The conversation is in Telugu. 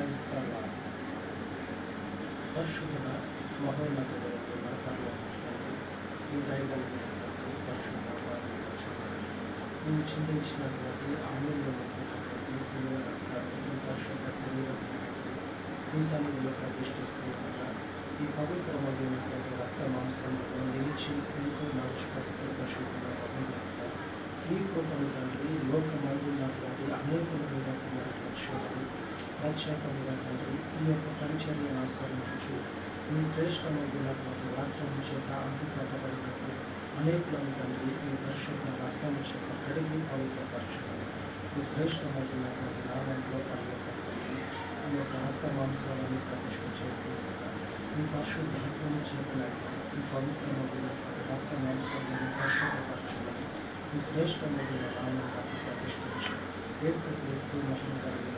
కొనసాగిస్తావా? పరిశుద్ధ మహోన్నతుడు పరలోకపు ఈ దయగలిగినటువంటి పరిశుద్ధ నేను చింతించినటువంటి అమూల్యమైనటువంటి శరీర రక్తాన్ని ఈ పరిశుద్ధ శరీరం మీ సన్నిధిలో ప్రతిష్ఠిస్తూ ఉండగా ఈ పవిత్రమైనటువంటి రక్త మాంసంలో నిలిచి మీతో నడుచుకుంటూ పరిశుద్ధంగా పవిత్రంగా ఈ కృపను తండ్రి లోకమందున్నటువంటి అనేకుల మీద కుమారుని ప్రత్యేకంగా తండ్రి ఈ యొక్క పరిచర్యను ఆచరించు ఈ శ్రేష్టమైనటువంటి వాక్యం చేత అంటుకట్టబడినట్టు అనేకులను తండ్రి మీ పరిశుద్ధ రక్తం చేత కడిగి పవిత్రపరచుకొని ఈ శ్రేష్టమైనటువంటి నామంలో పర్యటన ఈ యొక్క రక్త మాంసాలను ప్రతిష్ఠ చేస్తూ ఈ పరిశుద్ధ రక్తము చేతనైనా ఈ పవిత్రమైనటువంటి రక్త మాంసాలను పరిశుద్ధపరచుకొని ఈ శ్రేష్టమైన నామాన్ని ప్రతిష్ఠించి యేసు క్రీస్తు మహిమ కలిగిన